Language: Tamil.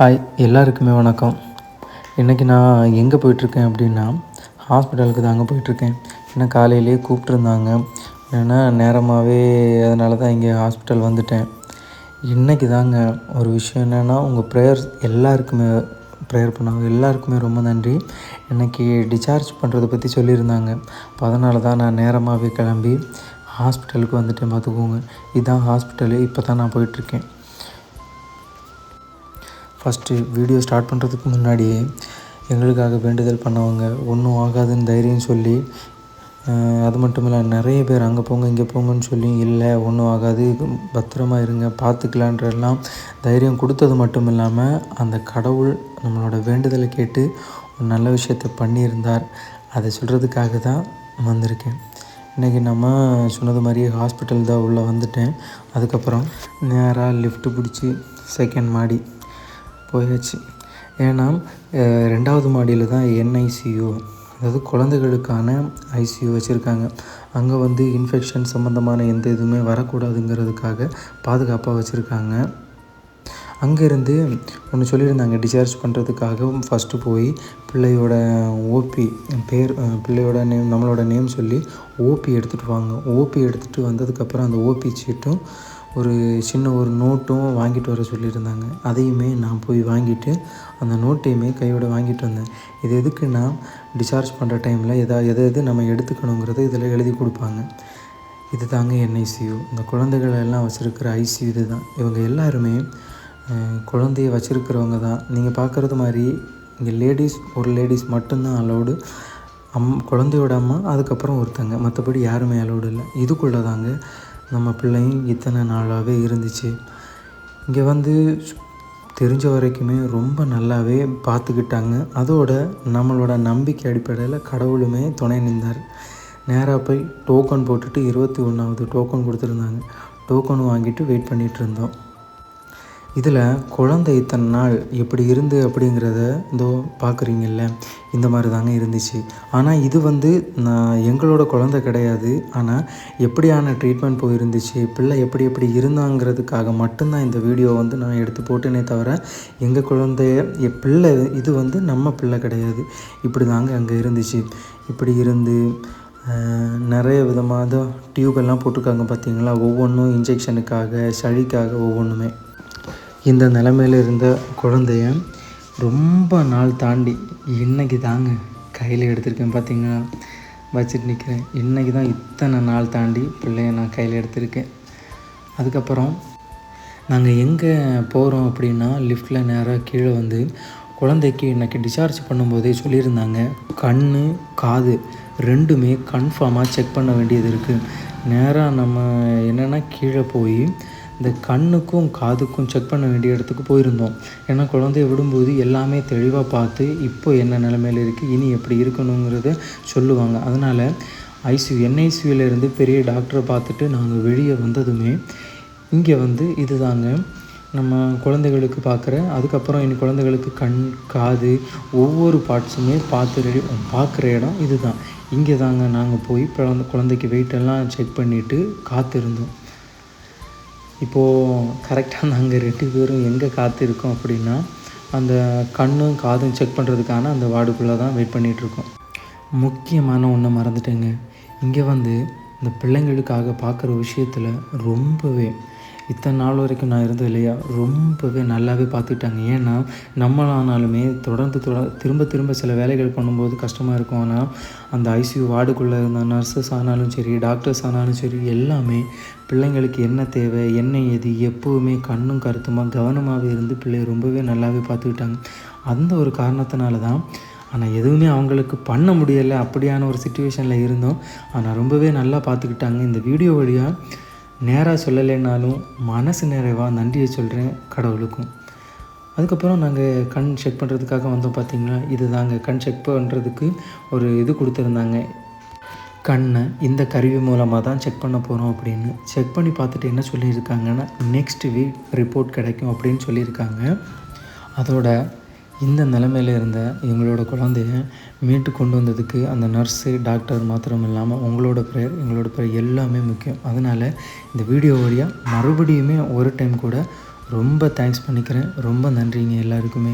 ஹாய், எல்லாருக்குமே வணக்கம். இன்றைக்கி நான் எங்கே போயிட்டுருக்கேன் அப்படின்னா, ஹாஸ்பிட்டலுக்கு தாங்க போயிட்டுருக்கேன். ஏன்னா காலையிலேயே கூப்பிட்ருந்தாங்க. ஏன்னா நேரமாகவே அதனால தான் இங்கே ஹாஸ்பிட்டல் வந்துட்டேன். இன்றைக்கி தாங்க ஒரு விஷயம் என்னென்னா, உங்கள் ப்ரேயர்ஸ் எல்லாருக்குமே ப்ரேயர் பண்ணாங்க. எல்லாருக்குமே ரொம்ப நன்றி. இன்றைக்கி டிஸ்சார்ஜ் பண்ணுறதை பற்றி சொல்லியிருந்தாங்க. அப்போ அதனால தான் நான் நேரமாகவே கிளம்பி ஹாஸ்பிட்டலுக்கு வந்துட்டேன் பார்த்துக்கோங்க. இதுதான் ஹாஸ்பிட்டலு. இப்போ தான் நான் போயிட்டுருக்கேன். ஃபஸ்ட்டு வீடியோ ஸ்டார்ட் பண்ணுறதுக்கு முன்னாடியே எங்களுக்காக வேண்டுதல் பண்ணவங்க, ஒன்றும் ஆகாதுன்னு தைரியம் சொல்லி, அது மட்டும் இல்லை நிறைய பேர் அங்கே போங்க இங்கே போங்கன்னு சொல்லி, இல்லை ஒன்றும் ஆகாது, பத்திரமா இருங்க, பார்த்துக்கலான்றெல்லாம் தைரியம் கொடுத்தது மட்டும் இல்லாமல், அந்த கடவுள் நம்மளோட வேண்டுதலை கேட்டு ஒரு நல்ல விஷயத்த பண்ணியிருந்தார். அதை சொல்கிறதுக்காக தான் வந்திருக்கேன். இன்றைக்கி நம்ம சொன்னது மாதிரியே ஹாஸ்பிட்டல் தான் உள்ளே வந்துட்டேன். அதுக்கப்புறம் நேராக லிஃப்ட்டு பிடிச்சி செகண்ட் மாடி போயாச்சு. ஏன்னா 2வது மாடியில் தான் என்ஐசியூ, அதாவது குழந்தைகளுக்கான ஐசியூ வச்சுருக்காங்க. அங்கே வந்து இன்ஃபெக்ஷன் சம்மந்தமான எந்த இதுவுமே வரக்கூடாதுங்கிறதுக்காக பாதுகாப்பாக வச்சுருக்காங்க. அங்கேருந்து ஒன்று சொல்லியிருந்தாங்க, டிஸ்சார்ஜ் பண்ணுறதுக்காக ஃபஸ்ட்டு போய் பிள்ளையோட ஓபி பேர், பிள்ளையோட நேம், நம்மளோட நேம் சொல்லி ஓபி எடுத்துகிட்டு வாங்க. ஓபி எடுத்துகிட்டு வந்ததுக்கப்புறம் அந்த ஓபி சீட்டும் ஒரு சின்ன ஒரு நோட்டும் வாங்கிட்டு வர சொல்லியிருந்தாங்க. அதையுமே நான் போய் வாங்கிட்டு அந்த நோட்டையுமே கையோடு வாங்கிட்டு வந்தேன். இது எதுக்குன்னா, டிஸ்சார்ஜ் பண்ணுற டைமில் எது நம்ம எடுத்துக்கணுங்கிறத இதில் எழுதி கொடுப்பாங்க. இது தாங்க என்ஐசியூ. இந்த குழந்தைகள் எல்லாம் வச்சுருக்கிற ஐசியூ இது தான். இவங்க எல்லாருமே குழந்தைய வச்சுருக்கிறவங்க தான். நீங்கள் பார்க்குறது மாதிரி இங்கே ஒரு லேடிஸ் மட்டும்தான் அலௌடு. குழந்தையோட அம்மா, அதுக்கப்புறம் ஒருத்தங்க, மற்றபடி யாருமே அலௌடு இல்லை. இதுக்குள்ளே தாங்க நம்ம பிள்ளையும் இத்தனை நாளாகவே இருந்துச்சு. இங்கே வந்து தெரிஞ்ச வரைக்குமே ரொம்ப நல்லாவே பார்த்துக்கிட்டாங்க. அதோட நம்மளோட நம்பிக்கை அடிப்படையில் கடவுளுமே துணை நின்றார். நேராக போய் டோக்கன் போட்டுட்டு 21வது டோக்கன் கொடுத்துருந்தாங்க. டோக்கன் வாங்கிட்டு வெயிட் பண்ணிகிட்டு இருந்தோம். இதில் குழந்தை இத்தனை நாள் எப்படி இருந்து அப்படிங்கிறத இதோ பார்க்குறீங்கல்ல, இந்த மாதிரி தாங்க இருந்துச்சு. ஆனால் இது வந்து எங்களோட குழந்தை கிடையாது. ஆனால் எப்படியான ட்ரீட்மெண்ட் போயிருந்துச்சு, பிள்ளை எப்படி இருந்தாங்கிறதுக்காக மட்டும்தான் இந்த வீடியோ வந்து நான் எடுத்து போட்டேனே தவிர, எங்கள் குழந்தைய பிள்ளை இது வந்து நம்ம பிள்ளை கிடையாது. இப்படி தாங்க அங்கே இருந்துச்சு. இப்படி இருந்து நிறைய விதமாக டியூபெல்லாம் போட்டிருக்காங்க பார்த்தீங்களா, ஒவ்வொன்றும் இன்ஜெக்ஷனுக்காக, சளிக்காக, ஒவ்வொன்றுமே. இந்த நிலமையில் இருந்த குழந்தைய ரொம்ப நாள் தாண்டி இன்றைக்கி தாங்க கையில் எடுத்திருக்கேன். பார்த்திங்கன்னா வச்சுட்டு நிற்கிறேன். இன்றைக்கி தான் இத்தனை நாள் தாண்டி பிள்ளைய நான் கையில் எடுத்திருக்கேன். அதுக்கப்புறம் நாங்கள் எங்கே போகிறோம் அப்படின்னா, லிஃப்ட்டில் நேராக கீழே வந்து குழந்தைக்கு இன்றைக்கி டிஸ்சார்ஜ் பண்ணும்போதே சொல்லியிருந்தாங்க, கண், காது ரெண்டுமே கன்ஃபார்மாக செக் பண்ண வேண்டியது இருக்குது. நேராக நம்ம என்னென்னா கீழே போய் இந்த கண்ணுக்கும் காதுக்கும் செக் பண்ண வேண்டிய இடத்துக்கு போயிருந்தோம். ஏன்னா குழந்தைய விடும்போது எல்லாமே தெளிவாக பார்த்து இப்போ என்ன நிலைமையில் இருக்குது, இனி எப்படி இருக்கணுங்கிறத சொல்லுவாங்க. அதனால் என்ஐசியூலேருந்து பெரிய டாக்டரை பார்த்துட்டு நாங்கள் வெளியே வந்ததுமே இங்கே வந்து இது தாங்க நம்ம குழந்தைகளுக்கு அதுக்கப்புறம் இனி குழந்தைகளுக்கு கண், காது ஒவ்வொரு பார்ட்ஸுமே பார்க்குற இடம் இது தான். இங்கே தாங்க நாங்கள் போய் குழந்தைக்கு வெயிட்டெல்லாம் செக் பண்ணிவிட்டு காத்திருந்தோம். இப்போது கரெக்டாக நாங்கள் 2 பேரும் எங்கே காத்திருக்கோம் அப்படின்னா, அந்த கண்ணும் காதும் செக் பண்ணுறதுக்கான அந்த வார்டுக்குள்ளே தான் வெயிட் பண்ணிகிட்ருக்கோம். முக்கியமான ஒன்று மறந்துட்டேங்க. இங்கே வந்து இந்த பிள்ளைங்களுக்காக பார்க்குற விஷயத்தில் ரொம்பவே இத்தனை நாள் வரைக்கும் நான் இருந்தது இல்லையா, ரொம்பவே நல்லாவே பார்த்துக்கிட்டாங்க. ஏன்னா நம்மளானாலுமே திரும்ப சில வேலைகள் பண்ணும்போது கஷ்டமாக இருக்கும். ஆனால் அந்த ஐசியூ வார்டுக்குள்ளே இருந்த நர்சஸ் ஆனாலும் சரி, டாக்டர்ஸ் ஆனாலும் சரி, எல்லாமே பிள்ளைங்களுக்கு என்ன தேவை, என்ன ஏது, எப்போவுமே கண்ணும் கருத்துமாக கவனமாகவே இருந்து பிள்ளைய ரொம்பவே நல்லாவே பார்த்துக்கிட்டாங்க. அந்த ஒரு காரணத்தினால தான். ஆனால் எதுவுமே அவங்களுக்கு பண்ண முடியலை, அப்படியான ஒரு சிச்சுவேஷனில் இருந்தோம். ஆனால் ரொம்பவே நல்லா பார்த்துக்கிட்டாங்க. இந்த வீடியோ வழியாக நேராக சொல்லலைன்னாலும் மனசு நிறைவாக நன்றியை சொல்கிறேன் கடவுளுக்கும். அதுக்கப்புறம் நாங்கள் கண் செக் பண்ணுறதுக்காக வந்தோம். பார்த்திங்களா, இது தாங்க கண் செக் பண்ணுறதுக்கு ஒரு இது கொடுத்துருந்தாங்க. கண்ணை இந்த கருவி மூலமாக தான் செக் பண்ண போகிறோம் அப்படின்னு. செக் பண்ணி பார்த்துட்டு என்ன சொல்லியிருக்காங்கன்னா, நெக்ஸ்ட் வீக் ரிப்போர்ட் கிடைக்கும் அப்படின்னு சொல்லியிருக்காங்க. அதோட இந்த நிலைமையில் இருந்த எங்களோட குழந்தைய மீட்டு கொண்டு வந்ததுக்கு அந்த நர்ஸு, டாக்டர் மாத்திரம் இல்லாமல் எங்களோட ப்ரேயர் எல்லாமே முக்கியம். அதனால் இந்த வீடியோ வழியாக மறுபடியுமே ஒரு டைம் கூட ரொம்ப தேங்க்ஸ் பண்ணிக்கிறேன். ரொம்ப நன்றிங்க எல்லாருக்குமே.